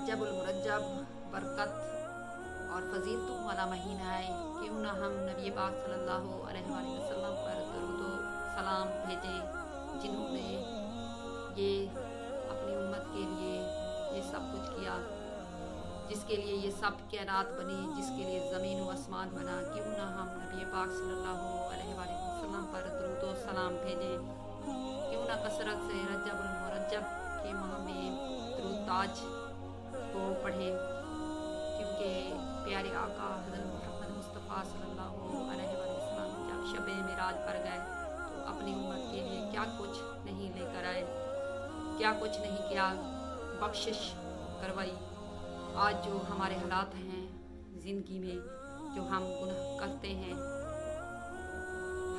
रज्जब मुरज्जब बरकत और फजीलतों वाला महीना है। क्यों ना हम नबी पाक सल्लल्लाहु अलैहि वसल्लम पर दरूद व सलाम भेजें, जिन्होंने ये अपनी उम्मत के लिए ये सब कुछ किया, जिसके लिए ये सब कायनात बनी, जिसके लिए ज़मीन व आसमान बना। क्यों ना हम नबी पाक सल्लल्लाहु अलैहि वसल्लम पर दरूद व सलाम भेजें। क्यों ना कसरत से रज्जब मुरज्जब के माह में दरूद ताज को पढ़ें, क्योंकि प्यारे आका हज़रत मोहम्मद मुस्तफ़ा सल्लल्लाहु अलैहि वसल्लम जब शब मिराज पर गए तो अपनी उम्मत के लिए क्या कुछ नहीं लेकर आए, क्या कुछ नहीं किया, बख्शिश करवाई। आज जो हमारे हालात हैं ज़िंदगी में, जो हम गुनाह करते हैं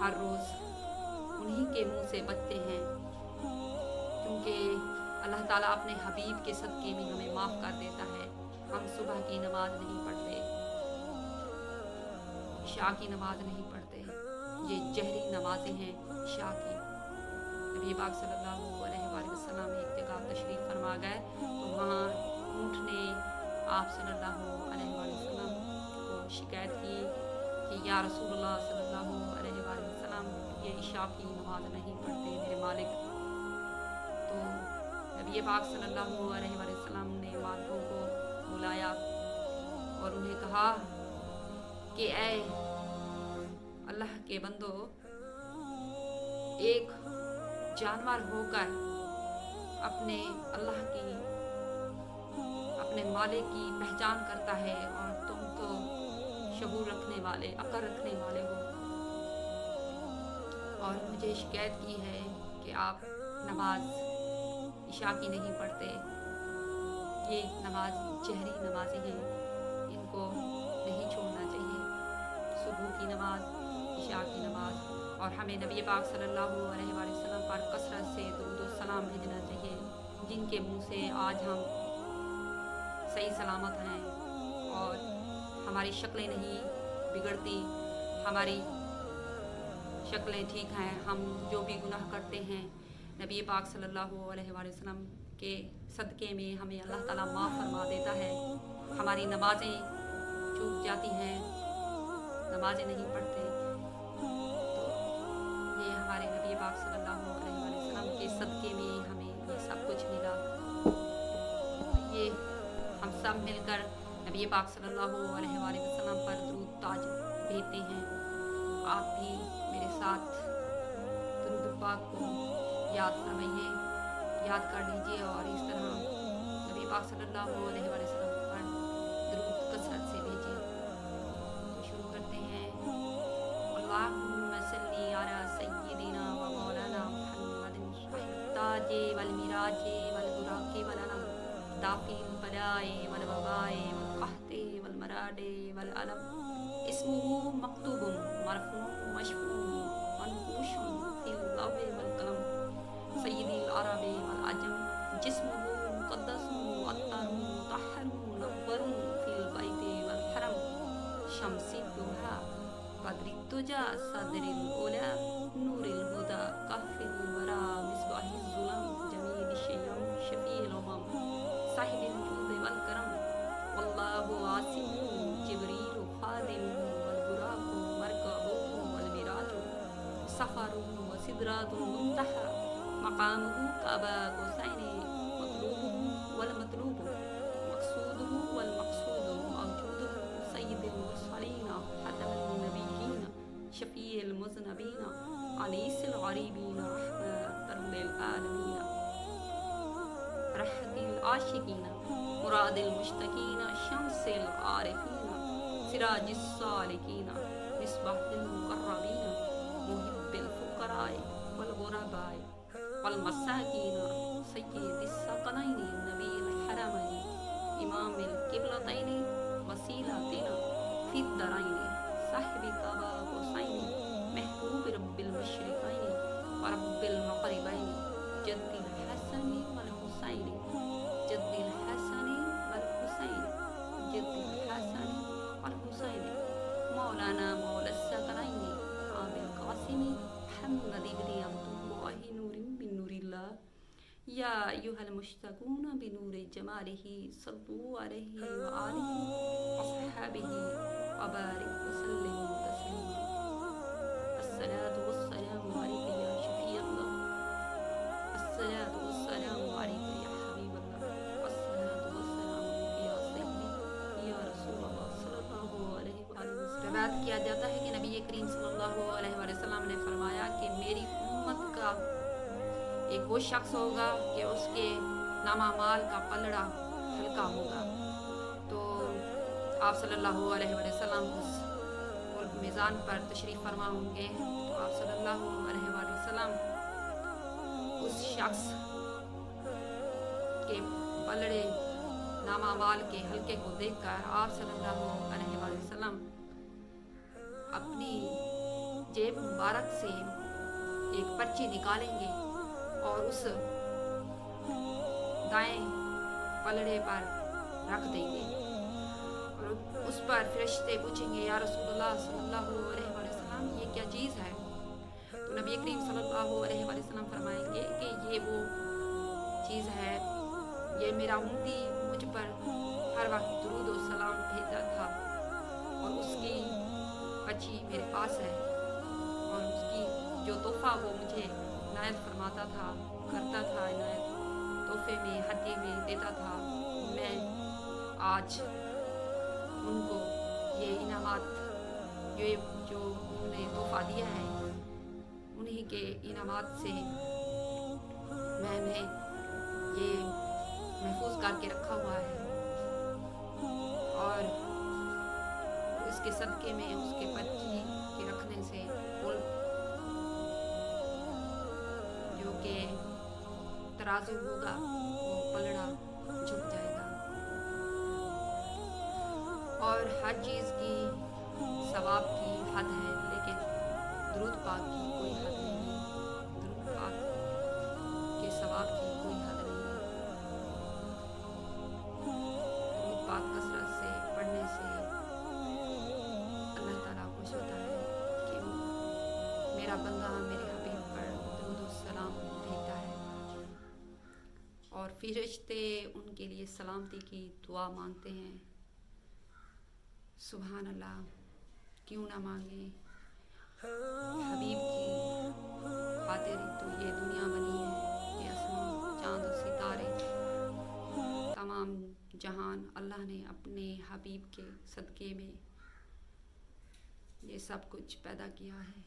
हर रोज़, उन्हीं के मुंह से बचते हैं, क्योंकि अल्लाह ताला अपने हबीब के सदक़े में हमें माफ़ कर देता है। हम सुबह की नमाज नहीं पढ़ते, इशा की नमाज नहीं पढ़ते, ये जहरी नमाजें हैं इशा की। नबी पाक सल्लल्लाहु अलैहि वसल्लम एक जगह तशरीफ़ फरमा गए तो वहाँ ऊँट ने आप सल्लल्लाहु अलैहि वसल्लम को शिकायत की कि या रसूलुल्लाह सल्लल्लाहु अलैहि वसल्लम, ये इशा की नमाज नहीं पढ़ते मेरे मालिक। तो नबी पाक सल्लल्लाहु अलैहि वसल्लम ने मालिकों को बुलाया और उन्हें कहा कि ऐ अल्लाह के बंदो, एक जानवर होकर अपने अल्लाह की, अपने मालिक की पहचान करता है और तुम तो शबूर रखने वाले, अक्ल रखने वाले हो, और मुझे शिकायत की है कि आप नमाज इशा की नहीं पढ़ते। ये नमाज जहरी नमाज़ें हैं, इनको नहीं छोड़ना चाहिए। सुबह की नमाज, इशा की नमाज, और हमें नबी पाक सल्लल्लाहु अलैहि वसल्लम पर कसरत से दुरूद व सलाम भेजना चाहिए, जिनके मुंह से आज हम सही सलामत हैं और हमारी शक्लें नहीं बिगड़ती, हमारी शक्लें ठीक हैं। हम जो भी गुनाह करते हैं नबी पाक सल्लल्लाहु अलैहि वसल्लम के सदक़े में हमें अल्लाह ताला माफ़ फरमा देता है। हमारी नमाज़ें चूक जाती हैं, नमाज़ें नहीं पढ़ते, तो ये हमारे नबी पाक सल्लल्लाहु अलैहि वसल्लम के सदक़े में हमें ये सब कुछ मिला। ये हम सब मिलकर नबी पाक सल्लल्लाहु अलैहि वसल्लम पर दरूद ताज भेजते हैं। आप भी मेरे साथ दरूद पाक को याद फरमाइए, याद कर लीजिए और इस तरह नबी पाक सल्लल्लाहु अलैहि वसल्लम पर दरूद कसरत से भेजिए। तो शुरू करते हैं। अल्लाहुम्मा सल्ली अला सय्यिदिना व मौलाना मुहम्मदिन ताजे वल मिराजे वल बुराके वल अलम दाफिल बलाए वल वबाए वल कहते वल मराडे वल अलम इस्मुहु मक्तूबुम मरफूम मशफूम मनकूशुम फिल लौहे वल कलम सय्यिदिल अरबी वल अजम जिस्मुहु मुक़द्दसुम मुअत्तरुम मुतहहरुम मुनव्वरुम फिल बैति वल हरम शम्सिद दुहा बद्रित तुजा सदरिल उला नूरिल हुदा कहफिल वरा मिसबाहिल जुलम जमील शयम शफील उमम साहिबिल जूद वल करम वल्लाहु आसिमुहु जिब्रील खादिमुहु वल बुराकु मरकबुहु वल मिराजु सफरुहु व सिदरातुल मुंतहा मकामुहु काबा हुसैनी मतलूबुहु वल मतलूबु मकसूदुहु वल मकसूदु मौजूदुहु सय्यिदुल मुरसलीन खतमुन नबिय्यीन शफीउल मुज़नबीन अनीसिल गरीबीन रहमतल लिल आलमीन रहदिल आशिकीन मुरादिल मुश्तकीन शम्सिल आरिफीन सिराजिस सालिकीन मिसबाहिल मुकर्रबीन मुहिब्बिल फुकराए वल गुरबाए वल मसाकीन सय्यिदिस सकलैनि नबील हरमैनि इमामिल किबलतैनि वसीलतिना फिद दरैनि साहिबी काबा हुसैनी महबूब रब्बिल मशरिकैनि व रब्बिल मग़रिबैनि जद्दिल हसनी वल हुसैनी जद्दिल हसनी वल हुसैनी जद्दिल हसनी वल हुसैनी मौलाना मौला सकलैनि आबिल कासिमी मुहम्मद इब्न अब्दुल्लाह नूरिन बिन नूरिल्लाह या أيها المشتاقون بنور جماله صلوا عليه وآله وأصحابه وبارك وسلم تسليما. الصلاة والسلام عليك يا شفيع الله، الصلاة والسلام عليك يا حبيب الله، الصلاة والسلام عليك يا سيدي یا رسول اللہ صلی اللہ علیہ وآلہ وسلم۔ روایت کیا جاتا ہے کہ نبی کریم صلی اللہ علیہ وآلہ وسلم نے فرمایا کہ میری امت کا ایک وہ شخص ہوگا کہ اس کے نام اعمال کا پلڑا ہلکا ہوگا۔ تو آپ صلی اللہ علیہ وآلہ وسلم اس میزان پر تشریف فرما ہوں گے، تو آپ صلی اللہ علیہ وآلہ وسلم اس شخص کے پلڑے نام اعمال کے ہلکے کو دیکھ کر آپ صلی اللہ علیہ وآلہ وسلم اپنی جیب مبارک سے ایک پرچی نکالیں گے اور اس دائیں پلڑے پر رکھ دیں گے، اور اس پر فرشتے پوچھیں گے یا رسول اللہ صلی اللہ علیہ وآلہ وسلم یہ کیا چیز ہے؟ تو نبی کریم صلی اللہ علیہ وآلہ وسلم فرمائیں گے کہ یہ وہ چیز ہے، یہ میرا امتی مجھ پر ہر وقت درود و سلام بھیجتا تھا، اور اس کی پرچی میرے پاس ہے، اور اس کی جو تحفہ وہ مجھے عنایت فرماتا تھا، کرتا تھا، عنایت تحفے میں ہدیے میں دیتا تھا، میں آج ان کو یہ انعامات یہ جو انہوں نے تحفہ دیا ہے انہی کے انعامات سے میں نے یہ محفوظ کر کے رکھا ہوا ہے، اور اس کے صدقے میں اس کے پرچی کے رکھنے سے جو کہ ترازو ہوگا وہ پلڑا جھک جائے گا، اور ہر چیز کی ثواب کی حد ہے لیکن درود پاک کی کوئی حد نہیں ہے، درود پاک کے ثواب کی کوئی حد نہیں ہے۔ درود پاک کثرت سے پڑھنے سے اللہ تعالیٰ خوش ہوتا ہے کہ میرا بندہ میرے حبیب پر درود و سلام بھیجتا ہے، اور فرشتے ان کے لیے سلامتی کی دعا مانگتے ہیں۔ سبحان اللہ، کیوں نہ مانگیں؟ حبیب کی خاطر تو یہ دنیا بنی ہے، یہ آسمان چاند و ستارے تمام جہان اللہ نے اپنے حبیب کے صدقے میں یہ سب کچھ پیدا کیا ہے۔